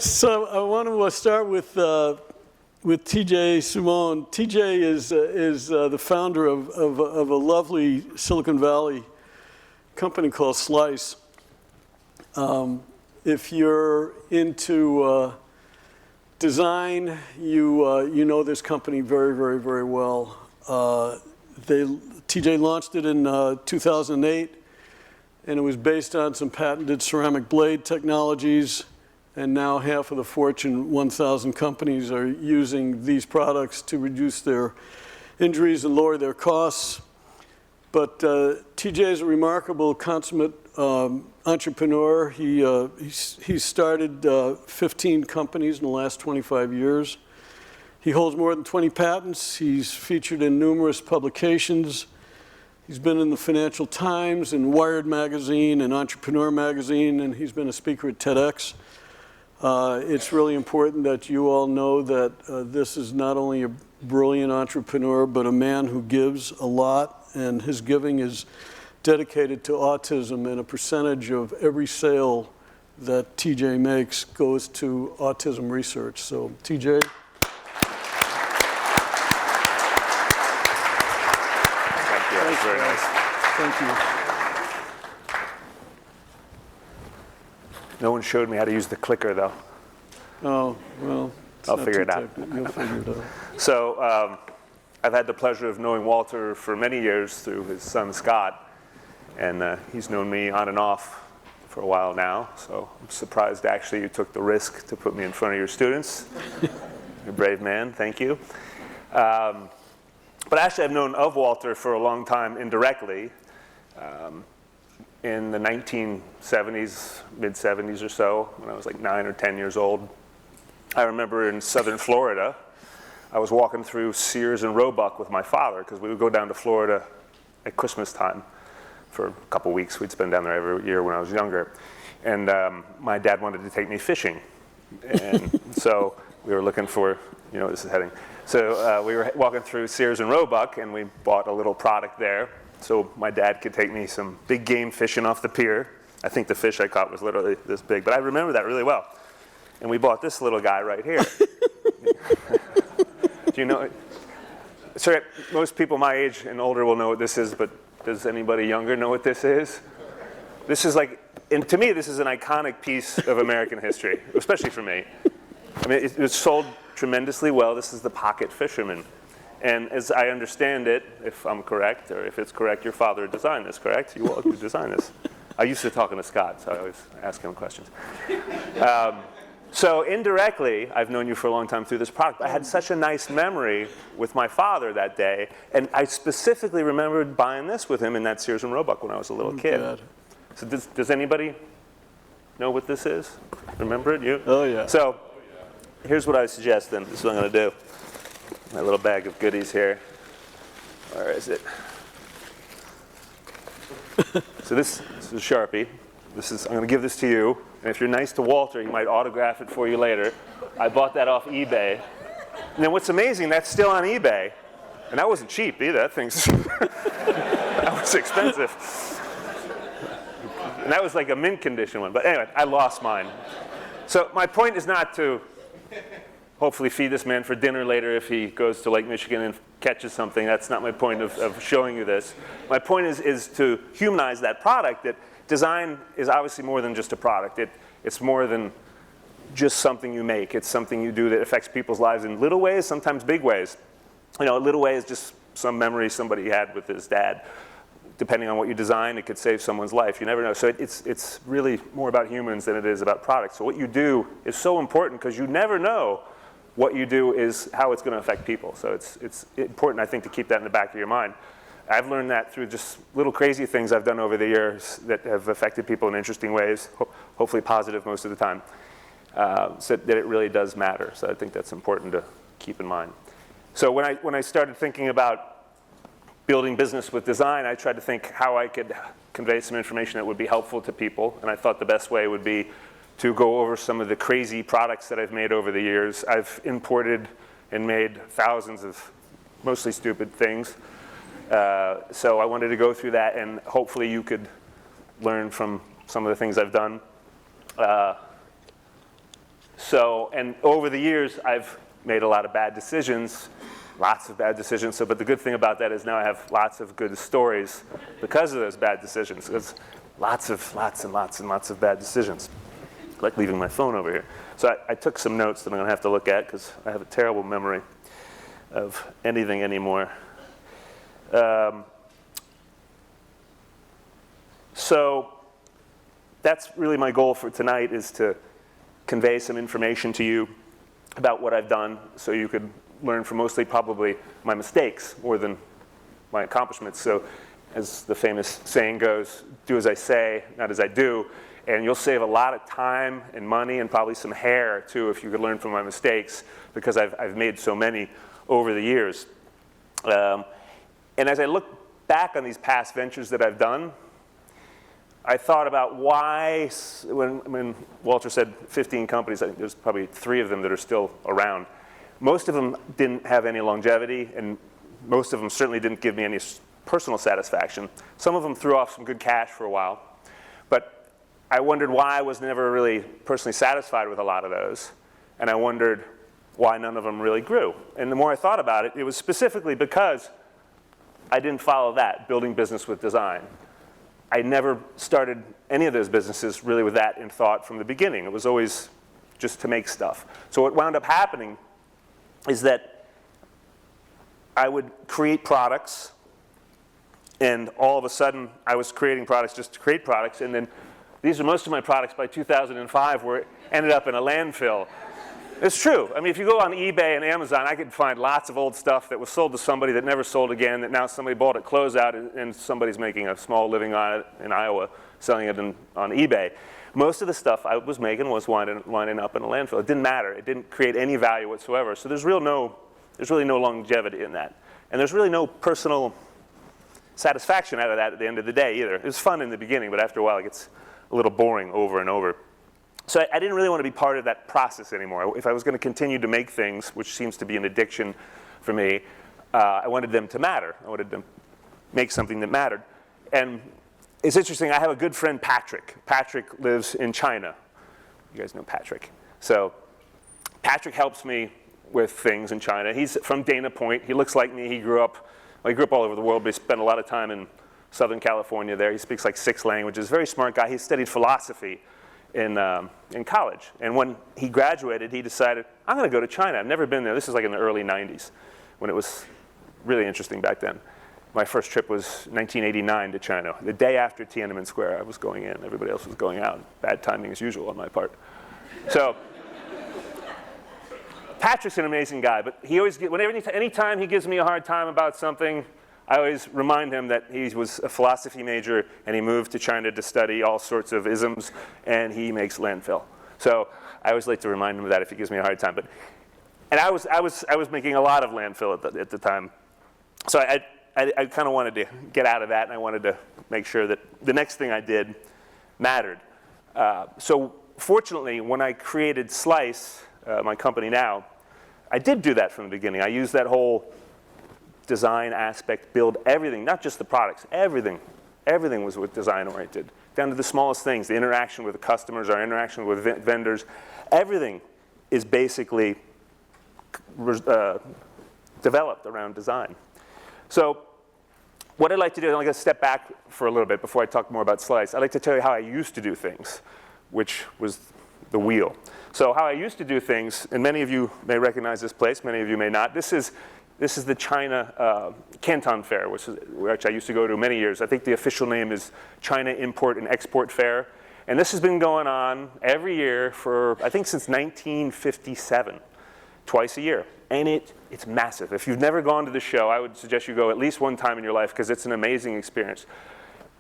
So I want to start with TJ Scimone. TJ is the founder of a lovely Silicon Valley company called Slice. If you're into design, you know this company very, very, very well. TJ launched it in 2008, and it was based on some patented ceramic blade technologies. And now half of the Fortune 1000 companies are using these products to reduce their injuries and lower their costs. But TJ is a remarkable, consummate entrepreneur. He's started 15 companies in the last 25 years. He holds more than 20 patents. He's featured in numerous publications. He's been in the Financial Times and Wired magazine and Entrepreneur magazine, and he's been a speaker at TEDx. It's really important that you all know that this is not only a brilliant entrepreneur, but a man who gives a lot, and his giving is dedicated to autism, and a percentage of every sale that TJ makes goes to autism research. So, TJ. Thank you. That's very nice. Thank you. No one showed me how to use the clicker, though. Oh, well, I'll figure it out. You'll figure it out. So I've had the pleasure of knowing Walter for many years through his son, Scott. And he's known me on and off for a while now. So I'm surprised, actually, you took the risk to put me in front of your students. You're a brave man. Thank you. But actually, I've known of Walter for a long time indirectly. In the 1970s, mid-70s or so, when I was like 9 or 10 years old. I remember in southern Florida, I was walking through Sears and Roebuck with my father, because we would go down to Florida at Christmas time for a couple weeks. We'd spend down there every year when I was younger. And my dad wanted to take me fishing. And so we were looking for, you know where this is heading. So we were walking through Sears and Roebuck, and we bought a little product there. So my dad could take me some big game fishing off the pier. I think the fish I caught was literally this big, but I remember that really well. And we bought this little guy right here. Do you know it? Sorry, most people my age and older will know what this is, but does anybody younger know what this is? This is like, and to me, this is an iconic piece of American history, especially for me. I mean, it was sold tremendously well. This is the Pocket Fisherman. And as I understand it, if I'm correct, or if it's correct, your father designed this, correct? You all designed this. I used to talking to Scott, so I always ask him questions. So indirectly, I've known you for a long time through this product. I had such a nice memory with my father that day, and I specifically remembered buying this with him in that Sears and Roebuck when I was a little kid. God. So does anybody know what this is? Remember it? You? Oh, yeah. So here's what I suggest then. This is what I'm going to do. My little bag of goodies here. Where is it? So this is Sharpie. I'm going to give this to you. And if you're nice to Walter, he might autograph it for you later. I bought that off eBay. And then what's amazing, that's still on eBay. And that wasn't cheap either. That thing's that was expensive. And that was like a mint condition one. But anyway, I lost mine. So my point is not to hopefully feed this man for dinner later if he goes to Lake Michigan and catches something. That's not my point of showing you this. My point is to humanize that product, that design is obviously more than just a product. It's more than just something you make. It's something you do that affects people's lives in little ways, sometimes big ways. You know, a little way is just some memory somebody had with his dad. Depending on what you design, it could save someone's life. You never know. So it's really more about humans than it is about products. So what you do is so important because you never know what you do is how it's going to affect people. So it's important, I think, to keep that in the back of your mind. I've learned that through just little crazy things I've done over the years that have affected people in interesting ways, hopefully positive most of the time, so that it really does matter. So I think that's important to keep in mind. So when I started thinking about building business with design, I tried to think how I could convey some information that would be helpful to people. And I thought the best way would be to go over some of the crazy products that I've made over the years. I've imported and made thousands of mostly stupid things. So I wanted to go through that, and hopefully you could learn from some of the things I've done. So, and over the years, I've made a lot of bad decisions, lots of bad decisions. So, but the good thing about that is now I have lots of good stories because of those bad decisions. There's lots and lots of bad decisions, like leaving my phone over here. So I took some notes that I'm going to have to look at because I have a terrible memory of anything anymore. So that's really my goal for tonight, is to convey some information to you about what I've done so you could learn from mostly probably my mistakes more than my accomplishments. So as the famous saying goes, do as I say, not as I do. And you'll save a lot of time and money and probably some hair too if you could learn from my mistakes, because I've made so many over the years. And as I look back on these past ventures that I've done, I thought about why, when Walter said 15 companies, I think there's probably 3 of them that are still around. Most of them didn't have any longevity, and most of them certainly didn't give me any personal satisfaction. Some of them threw off some good cash for a while, but I wondered why I was never really personally satisfied with a lot of those, and I wondered why none of them really grew. And the more I thought about it, it was specifically because I didn't follow that, building business with design. I never started any of those businesses really with that in thought from the beginning. It was always just to make stuff. So what wound up happening is that I would create products, and all of a sudden I was creating products just to create products, and then these are most of my products by 2005 were ended up in a landfill. It's true. I mean, if you go on eBay and Amazon, I could find lots of old stuff that was sold to somebody that never sold again, that now somebody bought at closeout, and somebody's making a small living on it in Iowa, selling it on eBay. Most of the stuff I was making was winding up in a landfill. It didn't matter. It didn't create any value whatsoever. So there's really no longevity in that. And there's really no personal satisfaction out of that at the end of the day either. It was fun in the beginning, but after a while it gets a little boring over and over. So I didn't really want to be part of that process anymore. If I was going to continue to make things, which seems to be an addiction for me, I wanted them to matter. I wanted to make something that mattered. And it's interesting, I have a good friend, Patrick. Patrick lives in China. You guys know Patrick. So Patrick helps me with things in China. He's from Dana Point. He looks like me. He grew up all over the world, but he spent a lot of time in Southern California there. He speaks like 6 languages. Very smart guy. He studied philosophy in college. And when he graduated, he decided, I'm going to go to China. I've never been there. This is like in the early 90s, when it was really interesting back then. My first trip was 1989 to China. The day after Tiananmen Square, I was going in. Everybody else was going out. Bad timing as usual on my part. So Patrick's an amazing guy, but he always, anytime he gives me a hard time about something, I always remind him that he was a philosophy major and he moved to China to study all sorts of isms, and he makes landfill. So I always like to remind him of that if he gives me a hard time. And I was making a lot of landfill at the time. So I kind of wanted to get out of that, and I wanted to make sure that the next thing I did mattered. So fortunately, when I created Slice, my company now, I did do that from the beginning. I used that whole design aspect, build everything, not just the products, everything. Everything was with design oriented, down to the smallest things, the interaction with the customers, our interaction with vendors. Everything is basically developed around design. So what I'd like to do, I'm going to step back for a little bit before I talk more about Slice. I'd like to tell you how I used to do things, which was the wheel. So how I used to do things, and many of you may recognize this place, many of you may not. This is the China Canton Fair, which I used to go to many years. I think the official name is China Import and Export Fair. And this has been going on every year for, I think, since 1957, twice a year. And it's massive. If you've never gone to the show, I would suggest you go at least one time in your life, because it's an amazing experience.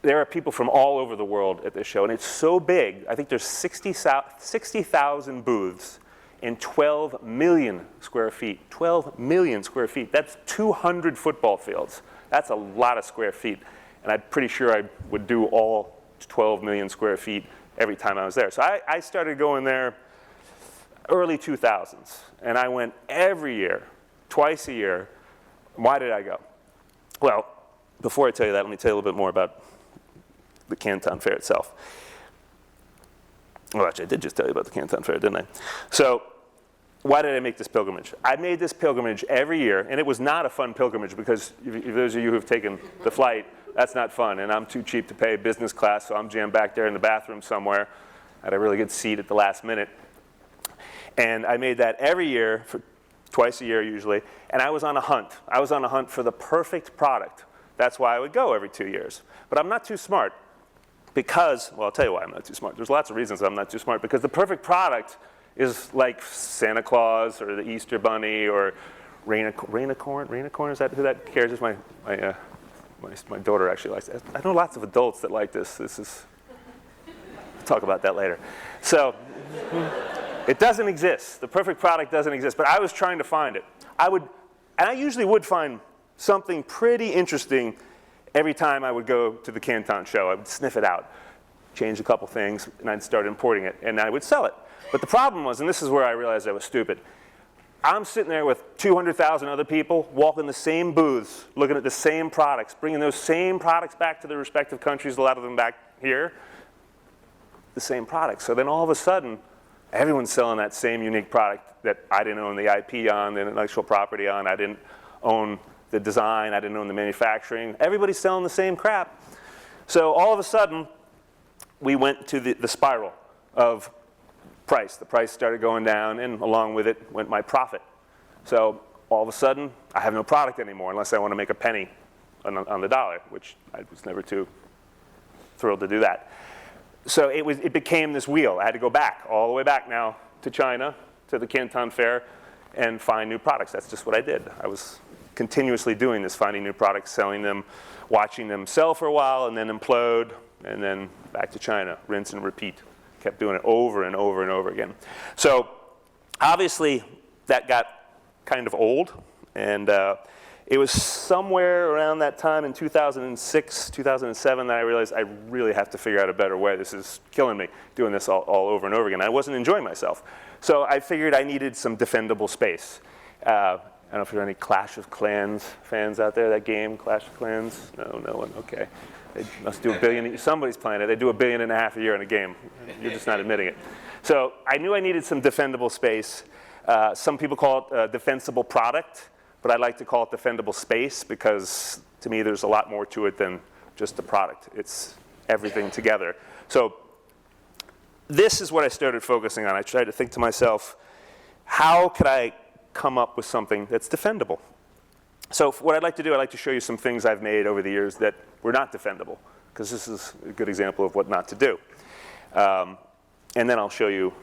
There are people from all over the world at this show, and it's so big. I think there's 60,000 booths in 12 million square feet. 12 million square feet. That's 200 football fields. That's a lot of square feet. And I'm pretty sure I would do all 12 million square feet every time I was there. So I started going there early 2000s. And I went every year, twice a year. Why did I go? Well, before I tell you that, let me tell you a little bit more about the Canton Fair itself. Well, actually, I did just tell you about the Canton Fair, didn't I? So why did I make this pilgrimage? I made this pilgrimage every year, and it was not a fun pilgrimage because if those of you who have taken the flight, that's not fun, and I'm too cheap to pay business class, so I'm jammed back there in the bathroom somewhere at a really good seat at the last minute. And I made that every year, for twice a year usually, and I was on a hunt. I was on a hunt for the perfect product. That's why I would go every 2 years. But I'm not too smart because, well, I'll tell you why I'm not too smart. There's lots of reasons I'm not too smart, because the perfect product is like Santa Claus or the Easter Bunny or Rainicorn, is that who that cares? Is my daughter actually likes it. I know lots of adults that like this. We'll talk about that later. So it doesn't exist. The perfect product doesn't exist, but I was trying to find it. And I usually would find something pretty interesting every time I would go to the Canton show. I would sniff it out, change a couple things, and I'd start importing it, and I would sell it. But the problem was, and this is where I realized I was stupid, I'm sitting there with 200,000 other people walking the same booths, looking at the same products, bringing those same products back to their respective countries, a lot of them back here, the same products. So then all of a sudden, everyone's selling that same unique product that I didn't own the IP on, the intellectual property on, I didn't own the design, I didn't own the manufacturing. Everybody's selling the same crap. So all of a sudden, we went to the spiral of price. The price started going down, and along with it went my profit. So all of a sudden, I have no product anymore unless I want to make a penny on the dollar, which I was never too thrilled to do that. So it became this wheel. I had to go back, all the way back now to China, to the Canton Fair, and find new products. That's just what I did. I was continuously doing this, finding new products, selling them, watching them sell for a while, and then implode, and then back to China, rinse and repeat. Kept doing it over and over and over again. So obviously that got kind of old, and it was somewhere around that time in 2006, 2007 that I realized I really have to figure out a better way. This is killing me, doing this all over and over again. I wasn't enjoying myself. So I figured I needed some defendable space. I don't know if there are any Clash of Clans fans out there, that game, Clash of Clans? No one, okay. They must do $1 billion, somebody's playing it. They do $1.5 billion a year in a game. You're just not admitting it. So I knew I needed some defendable space. Some people call it a defensible product, but I like to call it defendable space because to me there's a lot more to it than just the product. It's everything together. So this is what I started focusing on. I tried to think to myself, how could I come up with something that's defendable? So what I'd like to do, I'd like to show you some things I've made over the years that were not defendable, because this is a good example of what not to do. And then I'll show you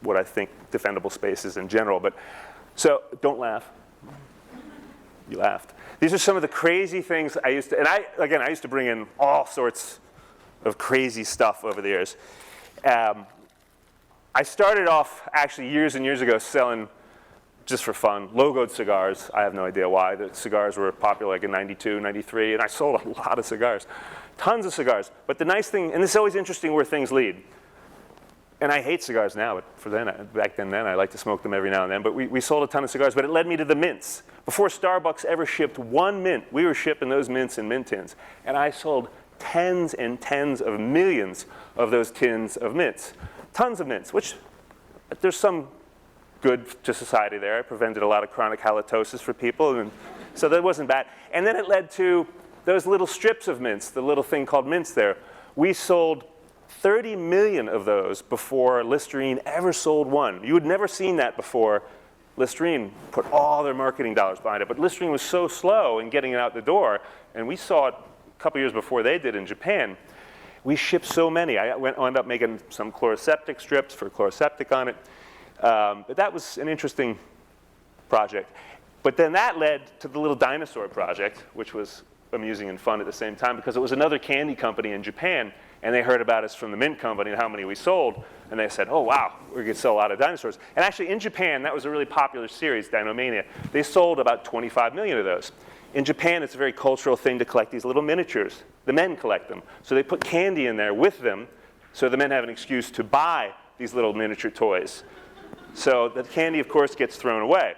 what I think defendable space is in general. But so don't laugh. You laughed. These are some of the crazy things I used to, and I used to bring in all sorts of crazy stuff over the years. I started off actually years and years ago selling, just for fun, logoed cigars. I have no idea why. The cigars were popular like in 92, 93, and I sold a lot of cigars. Tons of cigars. But the nice thing, and this is always interesting where things lead. And I hate cigars now, but back then I like to smoke them every now and then. But we sold a ton of cigars, but it led me to the mints. Before Starbucks ever shipped one mint, we were shipping those mints in mint tins. And I sold tens and tens of millions of those tins of mints. Tons of mints, which there's some good to society there. I prevented a lot of chronic halitosis for people, and so that wasn't bad. And then it led to those little strips of mints, the little thing called mints there. We sold 30 million of those before Listerine ever sold one. You had never seen that before. Listerine put all their marketing dollars behind it, but Listerine was so slow in getting it out the door, and we saw it a couple years before they did in Japan. We shipped so many. I ended up making some chloroseptic strips for chloroseptic on it. But that was an interesting project. But then that led to the little dinosaur project, which was amusing and fun at the same time, because it was another candy company in Japan, and they heard about us from the mint company and how many we sold, and they said, oh wow, we're going to sell a lot of dinosaurs. And actually in Japan, that was a really popular series, Dinomania. They sold about 25 million of those. In Japan, it's a very cultural thing to collect these little miniatures. The men collect them. So they put candy in there with them, so the men have an excuse to buy these little miniature toys. So the candy, of course, gets thrown away.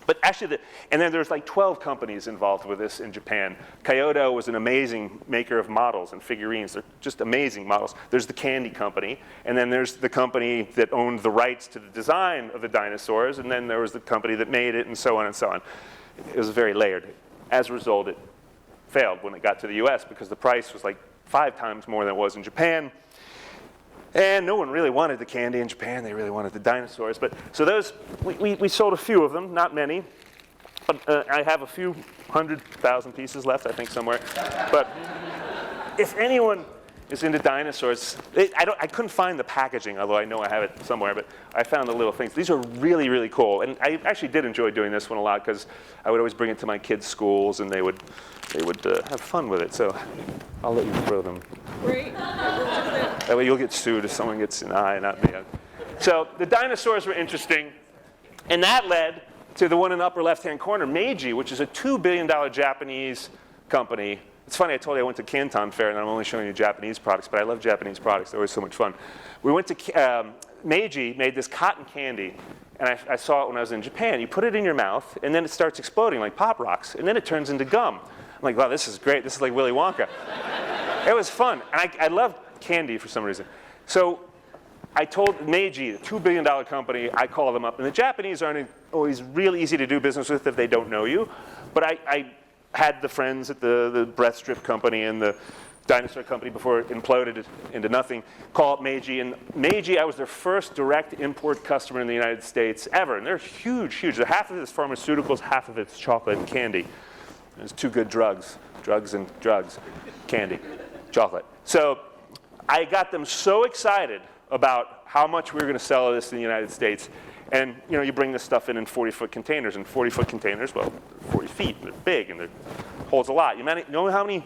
But actually, and then there's like 12 companies involved with this in Japan. Kyoto was an amazing maker of models and figurines. They're just amazing models. There's the candy company, and then there's the company that owned the rights to the design of the dinosaurs, and then there was the company that made it, and so on and so on. It was very layered. As a result, it failed when it got to the US because the price was like 5 times more than it was in Japan. And no one really wanted the candy in Japan. They really wanted the dinosaurs. But so those, we sold a few of them, not many. But I have a few 100,000 pieces left, I think, somewhere. But if anyone is into dinosaurs, I couldn't find the packaging, although I know I have it somewhere. But I found the little things. These are really, really cool. And I actually did enjoy doing this one a lot because I would always bring it to my kids' schools, and they would have fun with it. So I'll let you throw them. Great. That way you'll get sued if someone gets an eye, not me. So the dinosaurs were interesting, and that led to the one in the upper left-hand corner, Meiji, which is a $2 billion Japanese company. It's funny, I told you I went to Canton Fair, and I'm only showing you Japanese products, but I love Japanese products. They're always so much fun. We went to, Meiji made this cotton candy, and I saw it when I was in Japan. You put it in your mouth, and then it starts exploding like Pop Rocks, and then it turns into gum. I'm like, wow, this is great. This is like Willy Wonka. It was fun, and I love candy for some reason. So I told Meiji, a $2 billion company, I called them up. And the Japanese aren't always really easy to do business with if they don't know you. But I had the friends at the breath strip company and the dinosaur company before it imploded into nothing, call up Meiji. And Meiji, I was their first direct import customer in the United States ever. And they're huge, huge. Half of it's pharmaceuticals, half of it's chocolate and candy. There's 2 good drugs. Drugs and drugs. Candy. Chocolate. So I got them so excited about how much we were going to sell this in the United States. And you know, you bring this stuff in 40-foot containers. And 40-foot containers, well, 40 feet. They're big and it holds a lot. You know how many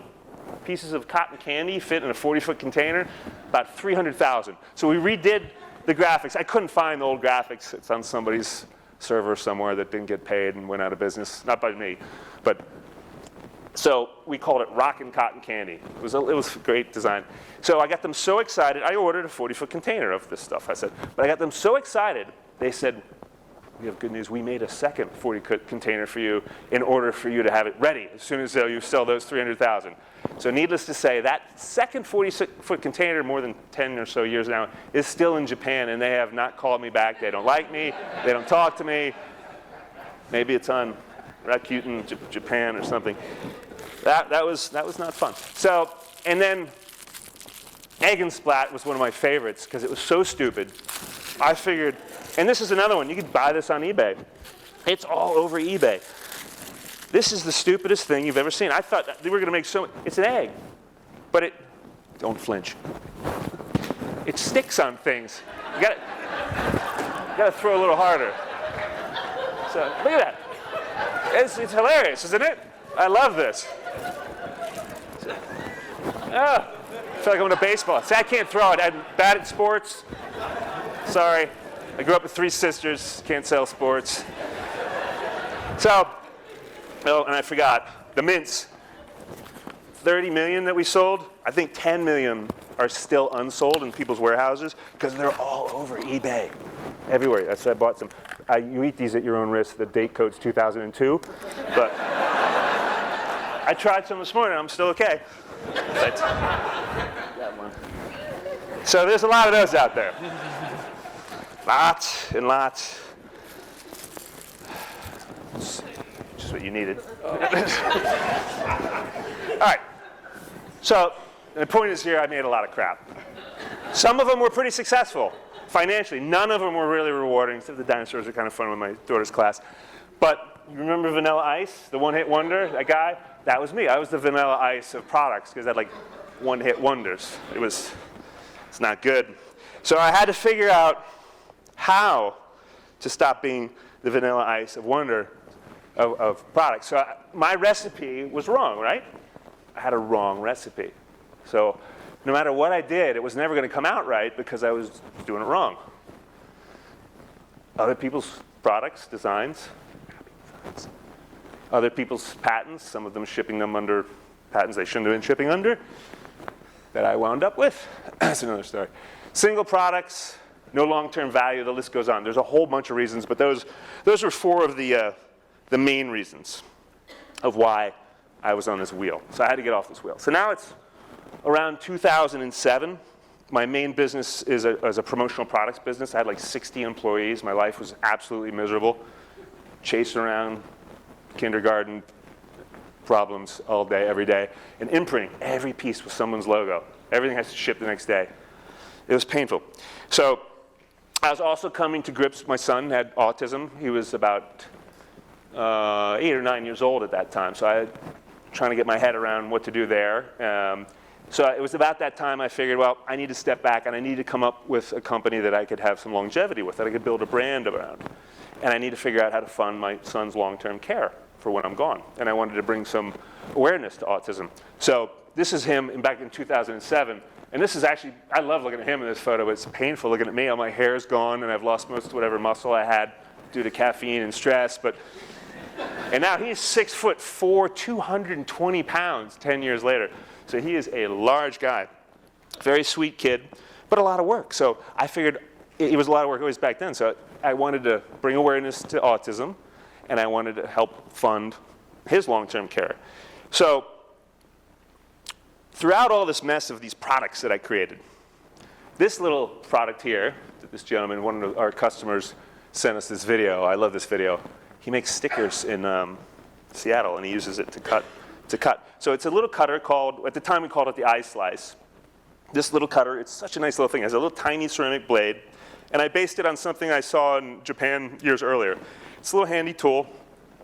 pieces of cotton candy fit in a 40-foot container? About 300,000. So we redid the graphics. I couldn't find the old graphics. It's on somebody's server somewhere that didn't get paid and went out of business. Not by me, but. So we called it Rockin' Cotton Candy. It was a great design. So I got them so excited. I ordered a 40-foot container of this stuff, I said. But I got them so excited, they said, we have good news. We made a second 40-foot container for you in order for you to have it ready as soon as you sell those 300,000. So needless to say, that second 40-foot container, more than 10 or so years now, is still in Japan, and they have not called me back. They don't like me. They don't talk to me. Maybe it's on Rakuten Japan or something. That was not fun. So, and then Egg and Splat was one of my favorites because it was so stupid. I figured, and this is another one, you could buy this on eBay. It's all over eBay. This is the stupidest thing you've ever seen. I thought they were going to make it's an egg, but don't flinch. It sticks on things. You gotta throw a little harder. So look at that. It's hilarious, isn't it? I love this. I feel like I'm in a baseball. See, I can't throw it. I'm bad at sports. Sorry. I grew up with 3 sisters. Can't sell sports. So, oh, and I forgot. The mints. 30 million that we sold. I think 10 million are still unsold in people's warehouses because they're all over eBay. Everywhere. That's why I bought some. You eat these at your own risk. The date code's 2002. But I tried some this morning. I'm still okay. But, that one. So there's a lot of those out there. Lots and lots. Just what you needed. All right. So the point is here, I made a lot of crap. Some of them were pretty successful financially. None of them were really rewarding, except the dinosaurs are kind of fun with my daughter's class. But you remember Vanilla Ice, the one-hit wonder, that guy? That was me. I was the Vanilla Ice of products because I had like one-hit wonders. It's not good. So I had to figure out how to stop being the Vanilla Ice of wonder of products. So my recipe was wrong, right? I had a wrong recipe. So no matter what I did, it was never going to come out right because I was doing it wrong. Other people's products, designs, other people's patents, some of them shipping them under patents they shouldn't have been shipping under, that I wound up with. That's another story. Single products, no long-term value, the list goes on. There's a whole bunch of reasons, but those were 4 of the the main reasons of why I was on this wheel. So I had to get off this wheel. So now it's around 2007. My main business is a promotional products business. I had like 60 employees. My life was absolutely miserable. Chasing around kindergarten problems all day, every day. And imprinting every piece with someone's logo. Everything has to ship the next day. It was painful. So I was also coming to grips. My son had autism. He was about 8 or 9 years old at that time. So I was trying to get my head around what to do there. So it was about that time I figured, well, I need to step back and I need to come up with a company that I could have some longevity with, that I could build a brand around. And I need to figure out how to fund my son's long-term care for when I'm gone. And I wanted to bring some awareness to autism. So this is him back in 2007. And this is actually, I love looking at him in this photo, but it's painful looking at me. All my hair's gone and I've lost most of whatever muscle I had due to caffeine and stress. And now he's 6'4", 220 pounds 10 years later. So he is a large guy, very sweet kid, but a lot of work. So I figured it was a lot of work always back then. So I wanted to bring awareness to autism, and I wanted to help fund his long-term care. So throughout all this mess of these products that I created, this little product here, that this gentleman, one of our customers, sent us this video. I love this video. He makes stickers in Seattle, and he uses it to cut. So it's a little cutter called, at the time we called it the iSlice. This little cutter, it's such a nice little thing. It has a little tiny ceramic blade. And I based it on something I saw in Japan years earlier. It's a little handy tool.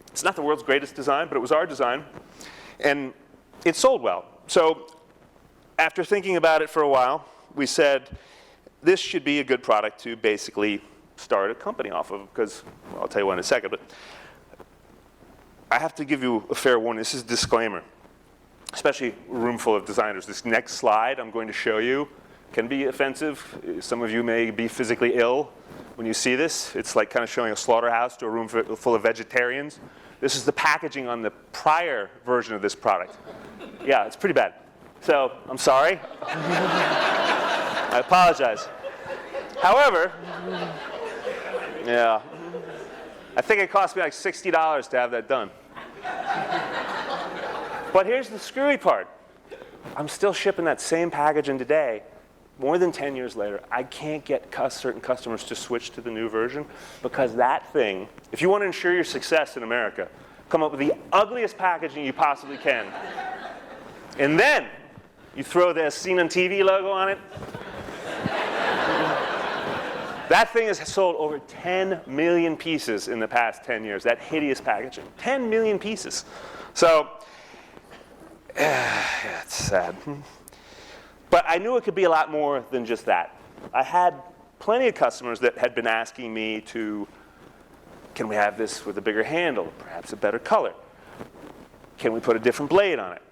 It's not the world's greatest design, but it was our design. And it sold well. So after thinking about it for a while, we said, this should be a good product to basically start a company off of, because, well, I'll tell you why in a second, but I have to give you a fair warning. This is a disclaimer, especially a room full of designers. This next slide I'm going to show you can be offensive. Some of you may be physically ill when you see this. It's like kind of showing a slaughterhouse to a room full of vegetarians. This is the packaging on the prior version of this product. Yeah, it's pretty bad. So I'm sorry. I apologize. However, yeah, I think it cost me like $60 to have that done. But here's the screwy part. I'm still shipping that same packaging today, more than 10 years later. I can't get certain customers to switch to the new version because that thing, if you want to ensure your success in America, come up with the ugliest packaging you possibly can. And then you throw the Seen on TV logo on it. That thing has sold over 10 million pieces in the past 10 years, that hideous packaging. 10 million pieces. So, yeah, it's sad. But I knew it could be a lot more than just that. I had plenty of customers that had been asking me can we have this with a bigger handle, perhaps a better color? Can we put a different blade on it?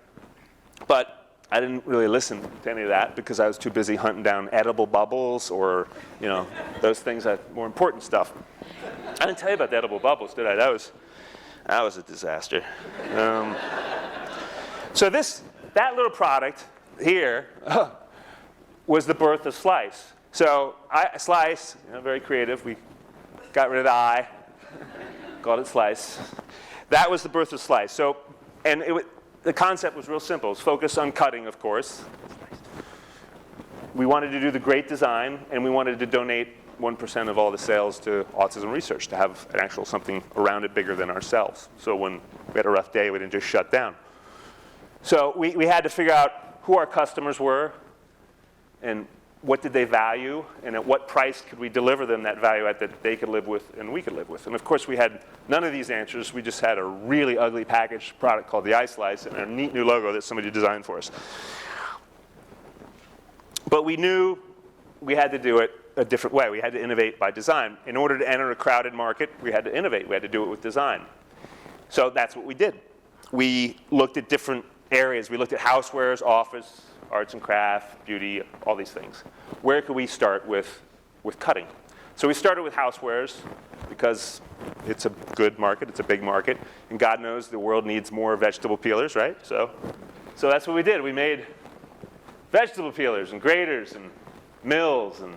But I didn't really listen to any of that because I was too busy hunting down edible bubbles or, those things, that more important stuff. I didn't tell you about the edible bubbles, did I? That was a disaster. So that little product here was the birth of Slice. So Slice, very creative. We got rid of the I, called it Slice. That was the birth of Slice. So, and the concept was real simple. It was focused on cutting, of course. We wanted to do the great design, and we wanted to donate 1% of all the sales to autism research, to have an actual something around it bigger than ourselves. So when we had a rough day, we didn't just shut down. So we had to figure out who our customers were, and what did they value, and at what price could we deliver them that value at that they could live with and we could live with. And of course, we had none of these answers. We just had a really ugly packaged product called the iSlice and a neat new logo that somebody designed for us. But we knew we had to do it a different way. We had to innovate by design. In order to enter a crowded market, we had to innovate. We had to do it with design. So that's what we did. We looked at different areas. We looked at housewares, office, arts and craft, beauty, all these things. Where could we start with cutting? So we started with housewares because it's a good market, it's a big market, and God knows the world needs more vegetable peelers, right? So that's what we did. We made vegetable peelers and graters and mills and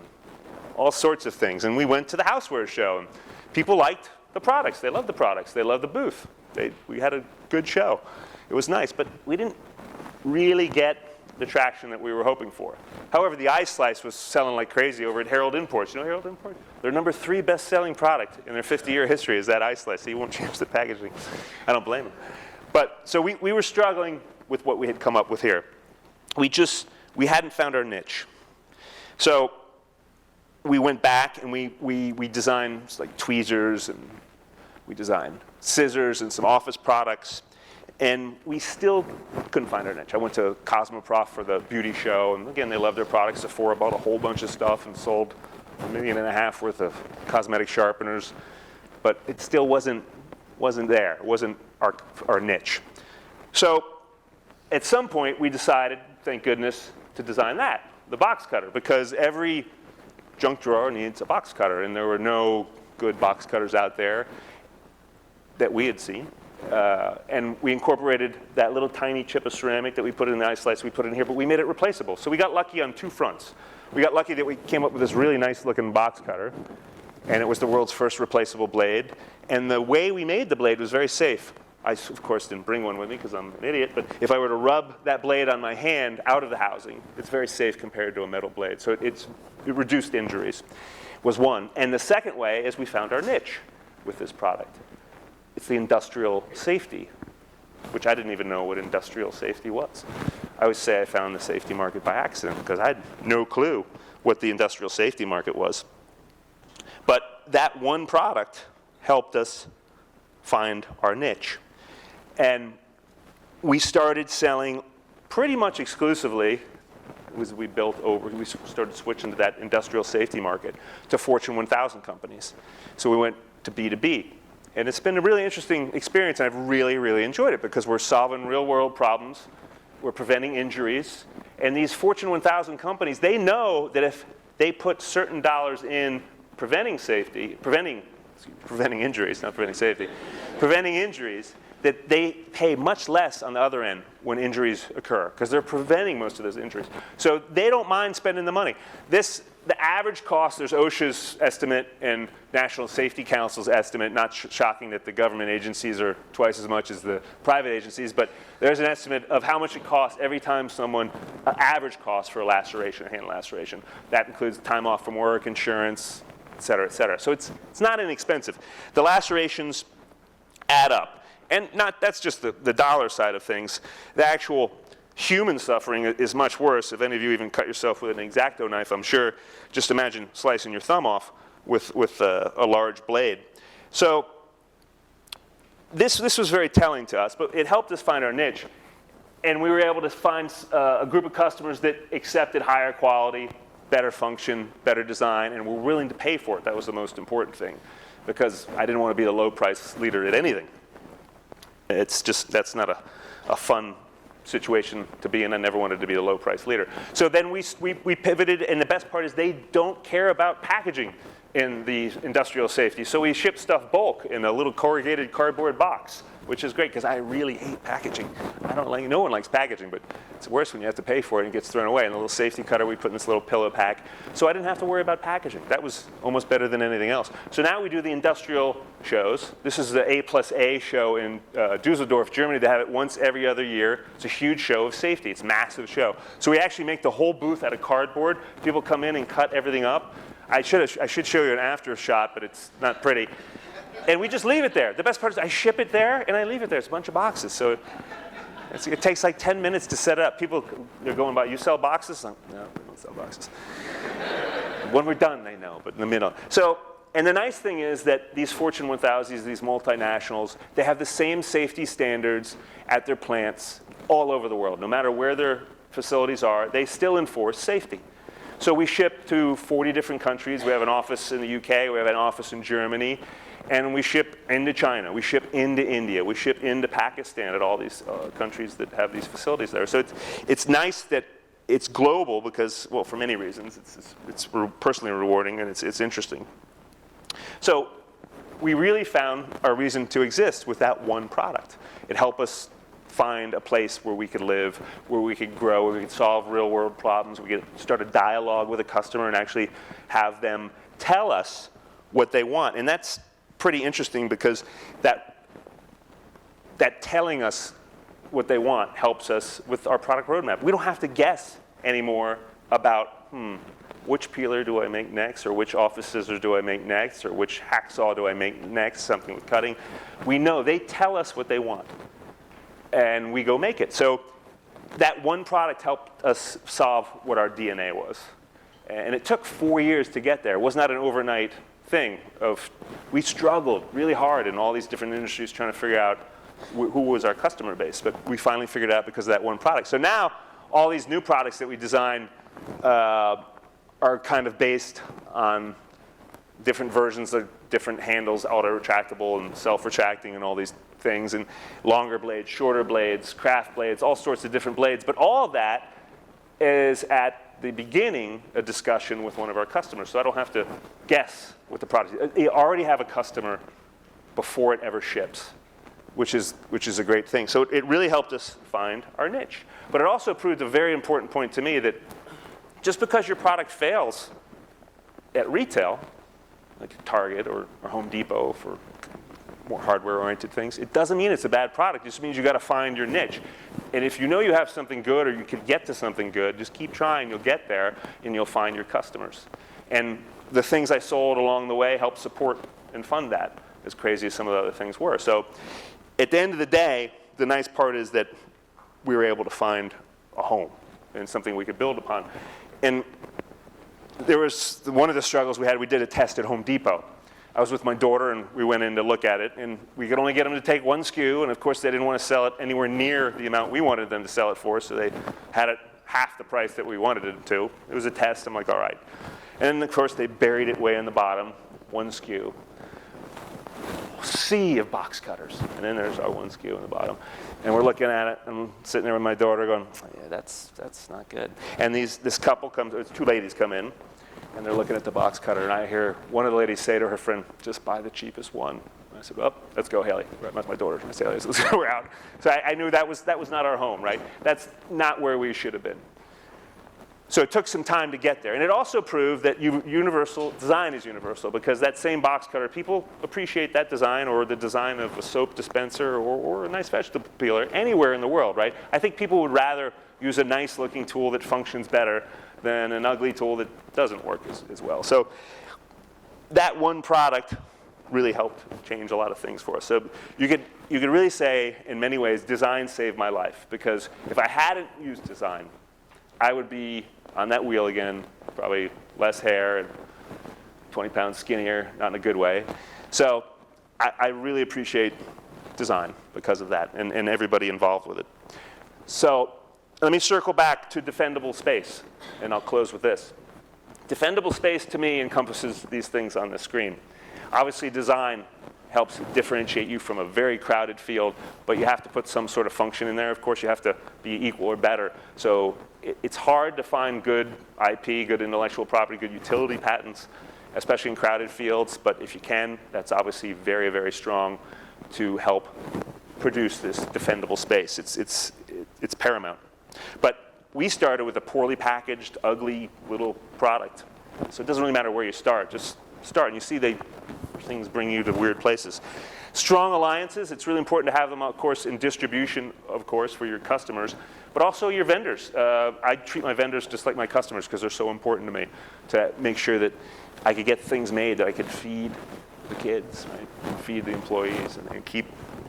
all sorts of things. And we went to the housewares show, and people liked the products. They loved the products. They loved the booth. We had a good show. It was nice, but we didn't really get the traction that we were hoping for. However, the ice slice was selling like crazy over at Herald Imports. You know Herald Imports? Their number 3 best-selling product in their 50-year history is that ice slice. So you won't change the packaging. I don't blame them. But so we were struggling with what we had come up with here. We hadn't found our niche. So we went back and we designed like tweezers, and we designed scissors and some office products. And we still couldn't find our niche. I went to Cosmoprof for the beauty show, and again, they loved their products. Sephora bought a whole bunch of stuff and sold $1.5 million worth of cosmetic sharpeners, but it still wasn't there. It wasn't our niche. So at some point, we decided, thank goodness, to design that, the box cutter, because every junk drawer needs a box cutter, and there were no good box cutters out there that we had seen. And we incorporated that little tiny chip of ceramic that we put in the ice slice, we put in here, but we made it replaceable. So we got lucky on 2 fronts. We got lucky that we came up with this really nice looking box cutter, and it was the world's first replaceable blade. And the way we made the blade was very safe. I, of course, didn't bring one with me because I'm an idiot, but if I were to rub that blade on my hand out of the housing, it's very safe compared to a metal blade. So it reduced injuries, was one. And the second way is we found our niche with this product. It's the industrial safety, which I didn't even know what industrial safety was. I always say I found the safety market by accident because I had no clue what the industrial safety market was. But that one product helped us find our niche. And we started selling pretty much exclusively, we started switching to that industrial safety market, to Fortune 1000 companies. So we went to B2B. And it's been a really interesting experience, and I've really, really enjoyed it because we're solving real-world problems. We're preventing injuries. And these Fortune 1000 companies, they know that if they put certain dollars in preventing injuries, not preventing safety, preventing injuries, that they pay much less on the other end when injuries occur because they're preventing most of those injuries. So they don't mind spending the money. The average cost, there's OSHA's estimate and National Safety Council's estimate, not shocking that the government agencies are twice as much as the private agencies, but there's an estimate of how much it costs every time someone, average cost for a laceration, a hand laceration. That includes time off from work, insurance, et cetera, et cetera. So it's not inexpensive. The lacerations add up. And that's just the dollar side of things. The actual human suffering is much worse. If any of you even cut yourself with an X-Acto knife, I'm sure, just imagine slicing your thumb off with a large blade. So this was very telling to us, but it helped us find our niche. And we were able to find a group of customers that accepted higher quality, better function, better design, and were willing to pay for it. That was the most important thing, because I didn't want to be the low price leader at anything. It's just, that's not a fun situation to be in. I never wanted to be the low price leader. So then we pivoted, and the best part is they don't care about packaging in the industrial safety. So we ship stuff bulk in a little corrugated cardboard box, which is great because I really hate packaging. No one likes packaging, but it's worse when you have to pay for it and it gets thrown away. And the little safety cutter we put in this little pillow pack. So I didn't have to worry about packaging. That was almost better than anything else. So now we do the industrial shows. This is the A+A show in Dusseldorf, Germany. They have it once every other year. It's a huge show of safety. It's a massive show. So we actually make the whole booth out of cardboard. People come in and cut everything up. I should show you an after shot, but it's not pretty. And we just leave it there. The best part is I ship it there and I leave it there. It's a bunch of boxes. So it takes like 10 minutes to set it up. People, they're going by, you sell boxes? No, we don't sell boxes. When we're done, they know, but in the middle. So, and the nice thing is that these Fortune 1000s, these multinationals, they have the same safety standards at their plants all over the world. No matter where their facilities are, they still enforce safety. So we ship to 40 different countries. We have an office in the UK. We have an office in Germany. And we ship into China. We ship into India. We ship into Pakistan at all these countries that have these facilities there. So it's nice that it's global because, well, for many reasons. It's personally rewarding and it's interesting. So we really found our reason to exist with that one product. It helped us find a place where we could live, where we could grow, where we could solve real-world problems. We could start a dialogue with a customer and actually have them tell us what they want. And that's pretty interesting because that telling us what they want helps us with our product roadmap. We don't have to guess anymore about, which peeler do I make next, or which office scissors do I make next, or which hacksaw do I make next, something with cutting. We know they tell us what they want, and we go make it. So that one product helped us solve what our DNA was. And it took 4 years to get there. It was not an overnight thing. We struggled really hard in all these different industries trying to figure out who was our customer base. But we finally figured it out because of that one product. So now all these new products that we design are kind of based on different versions of different handles, auto-retractable and self-retracting and all these things, and longer blades, shorter blades, craft blades, all sorts of different blades. But all of that is at the beginning a discussion with one of our customers. So I don't have to guess what the product is. You already have a customer before it ever ships, which is a great thing. So it really helped us find our niche. But it also proved a very important point to me that just because your product fails at retail, like Target or Home Depot for more hardware-oriented things, it doesn't mean it's a bad product. It just means you got to find your niche. And if you know you have something good or you can get to something good, just keep trying. You'll get there, and you'll find your customers. And the things I sold along the way helped support and fund that, as crazy as some of the other things were. So at the end of the day, the nice part is that we were able to find a home and something we could build upon. And there was one of the struggles we had. We did a test at Home Depot. I was with my daughter, and we went in to look at it, and we could only get them to take one SKU, and of course they didn't want to sell it anywhere near the amount we wanted them to sell it for, so they had it half the price that we wanted it to. It was a test. I'm like, all right. And then, of course, they buried it way in the bottom, one SKU. Sea of box cutters, and then there's our one SKU in the bottom. And we're looking at it, and I'm sitting there with my daughter going, yeah, that's not good. And this couple comes, two ladies come in, and they're looking at the box cutter, and I hear one of the ladies say to her friend, just buy the cheapest one. And I said, well, let's go, Haley. Right, that's my daughter. I say, let's go, we're out. So I knew that was not our home, right? That's not where we should have been. So it took some time to get there. And it also proved that universal design is universal, because that same box cutter, people appreciate that design, or the design of a soap dispenser, or a nice vegetable peeler anywhere in the world, right? I think people would rather use a nice looking tool that functions better than an ugly tool that doesn't work as well. So that one product really helped change a lot of things for us. So you could really say, in many ways, design saved my life, because if I hadn't used design, I would be on that wheel again, probably less hair and 20 pounds skinnier, not in a good way. So I really appreciate design because of that, and everybody involved with it. So let me circle back to defendable space, and I'll close with this. Defendable space, to me, encompasses these things on the screen. Obviously, design helps differentiate you from a very crowded field, but you have to put some sort of function in there. Of course, you have to be equal or better. So it's hard to find good IP, good intellectual property, good utility patents, especially in crowded fields. But if you can, that's obviously very, very strong to help produce this defendable space. It's paramount. But we started with a poorly packaged, ugly little product. So it doesn't really matter where you start. Just start, and you see things bring you to weird places. Strong alliances, it's really important to have them, of course, in distribution, of course, for your customers, but also your vendors. I treat my vendors just like my customers, because they're so important to me, to make sure that I could get things made that I could feed the kids, right? Feed the employees, and keep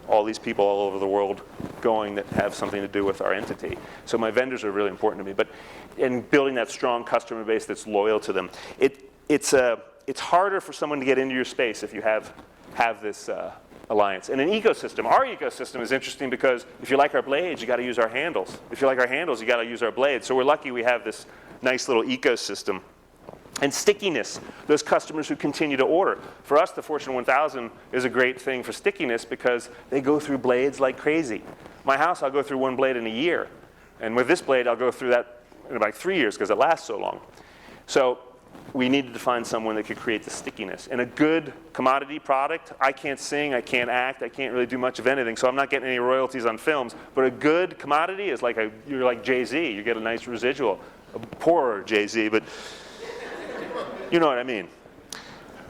all these people all over the world going that have something to do with our entity. So my vendors are really important to me. But in building that strong customer base that's loyal to them, it's harder for someone to get into your space if you have this alliance. And an ecosystem, our ecosystem is interesting, because if you like our blades, you got to use our handles. If you like our handles, you got to use our blades. So we're lucky we have this nice little ecosystem. And stickiness, those customers who continue to order. For us, the Fortune 1000 is a great thing for stickiness, because they go through blades like crazy. My house, I'll go through one blade in a year. And with this blade, I'll go through that in about 3 years, because it lasts so long. So we needed to find someone that could create the stickiness. And a good commodity product, I can't sing, I can't act, I can't really do much of anything, so I'm not getting any royalties on films. But a good commodity is like you're like Jay-Z, you get a nice residual. A poorer Jay-Z, but you know what I mean.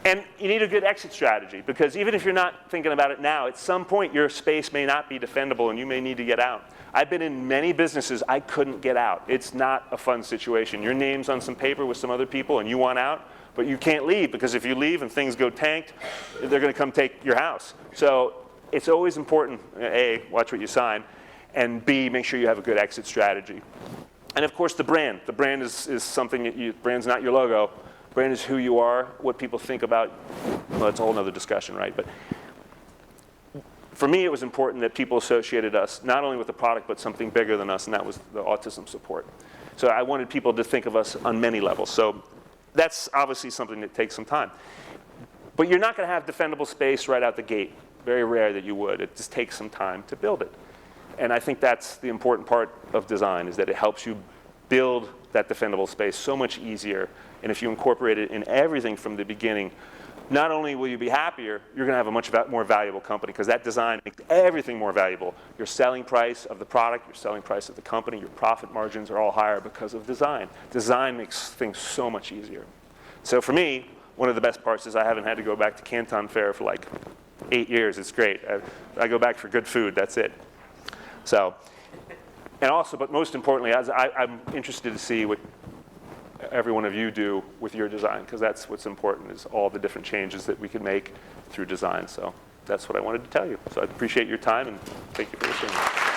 And you need a good exit strategy, because even if you're not thinking about it now, at some point your space may not be defendable and you may need to get out. I've been in many businesses I couldn't get out. It's not a fun situation. Your name's on some paper with some other people and you want out, but you can't leave, because if you leave and things go tanked, they're going to come take your house. So it's always important, A, watch what you sign, and B, make sure you have a good exit strategy. And of course the brand. The brand is something that brand's not your logo. Brand is who you are, what people think about. Well, that's a whole other discussion, right? But for me, it was important that people associated us not only with the product, but something bigger than us, and that was the autism support. So I wanted people to think of us on many levels. So that's obviously something that takes some time. But you're not going to have defendable space right out the gate. Very rare that you would. It just takes some time to build it. And I think that's the important part of design, is that it helps you build that defendable space so much easier. And if you incorporate it in everything from the beginning, not only will you be happier, you're going to have a much more valuable company, because that design makes everything more valuable. Your selling price of the product, your selling price of the company, your profit margins are all higher because of design. Design makes things so much easier. So for me, one of the best parts is I haven't had to go back to Canton Fair for like 8 years. It's great. I go back for good food. That's it. So, and also, but most importantly, I'm interested to see what every one of you do with your design, because that's what's important, is all the different changes that we can make through design. So that's what I wanted to tell you. So I appreciate your time, and thank you for listening.